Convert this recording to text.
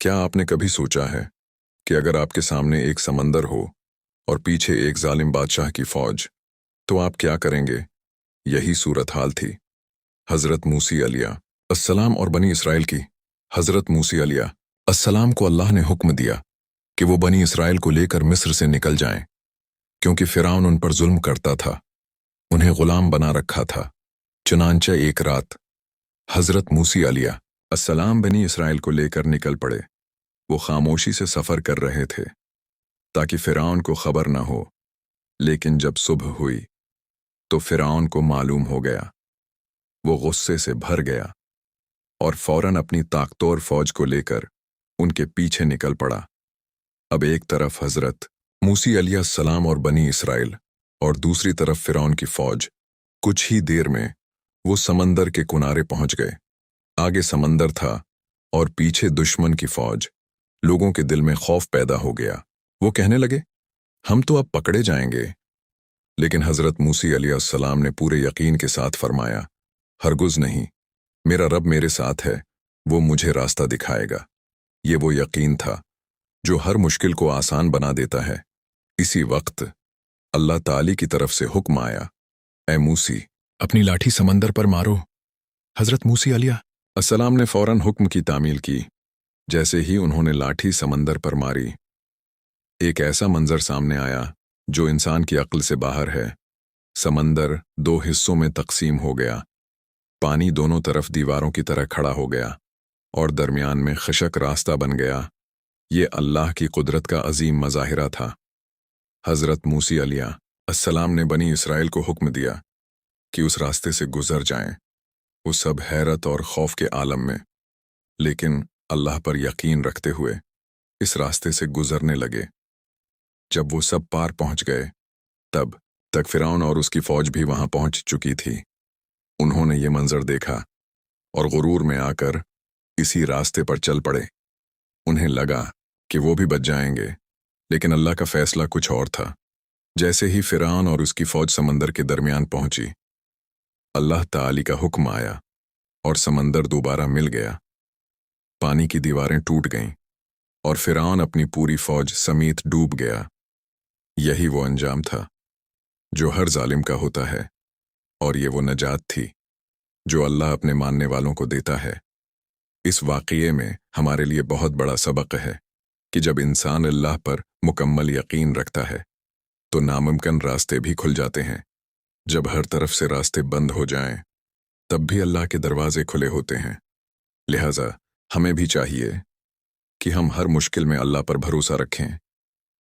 کیا آپ نے کبھی سوچا ہے کہ اگر آپ کے سامنے ایک سمندر ہو اور پیچھے ایک ظالم بادشاہ کی فوج، تو آپ کیا کریں گے؟ یہی صورتحال تھی حضرت موسی علیہ السلام اور بنی اسرائیل کی۔ حضرت موسی علیہ السلام کو اللہ نے حکم دیا کہ وہ بنی اسرائیل کو لے کر مصر سے نکل جائیں، کیونکہ فرعون ان پر ظلم کرتا تھا، انہیں غلام بنا رکھا تھا۔ چنانچہ ایک رات حضرت موسی علیہ السلام بنی اسرائیل کو لے کر نکل پڑے۔ وہ خاموشی سے سفر کر رہے تھے تاکہ فرعون کو خبر نہ ہو، لیکن جب صبح ہوئی تو فرعون کو معلوم ہو گیا۔ وہ غصے سے بھر گیا اور فوراً اپنی طاقتور فوج کو لے کر ان کے پیچھے نکل پڑا۔ اب ایک طرف حضرت موسی علیہ السلام اور بنی اسرائیل، اور دوسری طرف فرعون کی فوج۔ کچھ ہی دیر میں وہ سمندر کے کنارے پہنچ گئے۔ آگے سمندر تھا اور پیچھے دشمن کی فوج۔ لوگوں کے دل میں خوف پیدا ہو گیا۔ وہ کہنے لگے، ہم تو اب پکڑے جائیں گے۔ لیکن حضرت موسی علیہ السلام نے پورے یقین کے ساتھ فرمایا، ہرگز نہیں، میرا رب میرے ساتھ ہے، وہ مجھے راستہ دکھائے گا۔ یہ وہ یقین تھا جو ہر مشکل کو آسان بنا دیتا ہے۔ اسی وقت اللہ تعالی کی طرف سے حکم آیا، اے موسی، اپنی لاٹھی سمندر پر مارو۔ حضرت موسی علیہ السلام نے فوراً حکم کی تعمیل کی۔ جیسے ہی انہوں نے لاٹھی سمندر پر ماری، ایک ایسا منظر سامنے آیا جو انسان کی عقل سے باہر ہے۔ سمندر دو حصوں میں تقسیم ہو گیا، پانی دونوں طرف دیواروں کی طرح کھڑا ہو گیا اور درمیان میں خشک راستہ بن گیا۔ یہ اللہ کی قدرت کا عظیم مظاہرہ تھا۔ حضرت موسی علیہ السلام نے بنی اسرائیل کو حکم دیا کہ اس راستے سے گزر جائیں۔ وہ سب حیرت اور خوف کے عالم میں، لیکن اللہ پر یقین رکھتے ہوئے اس راستے سے گزرنے لگے۔ جب وہ سب پار پہنچ گئے، تب تک فرعون اور اس کی فوج بھی وہاں پہنچ چکی تھی۔ انہوں نے یہ منظر دیکھا اور غرور میں آ کر اسی راستے پر چل پڑے۔ انہیں لگا کہ وہ بھی بچ جائیں گے، لیکن اللہ کا فیصلہ کچھ اور تھا۔ جیسے ہی فرعون اور اس کی فوج سمندر کے درمیان پہنچی، اللہ تعالی کا حکم آیا اور سمندر دوبارہ مل گیا۔ پانی کی دیواریں ٹوٹ گئیں اور فرعون اپنی پوری فوج سمیت ڈوب گیا۔ یہی وہ انجام تھا جو ہر ظالم کا ہوتا ہے، اور یہ وہ نجات تھی جو اللہ اپنے ماننے والوں کو دیتا ہے۔ اس واقعے میں ہمارے لیے بہت بڑا سبق ہے کہ جب انسان اللہ پر مکمل یقین رکھتا ہے تو ناممکن راستے بھی کھل جاتے ہیں۔ جب ہر طرف سے راستے بند ہو جائیں، تب بھی اللہ کے دروازے کھلے ہوتے ہیں۔ لہٰذا ہمیں بھی چاہیے کہ ہم ہر مشکل میں اللہ پر بھروسہ رکھیں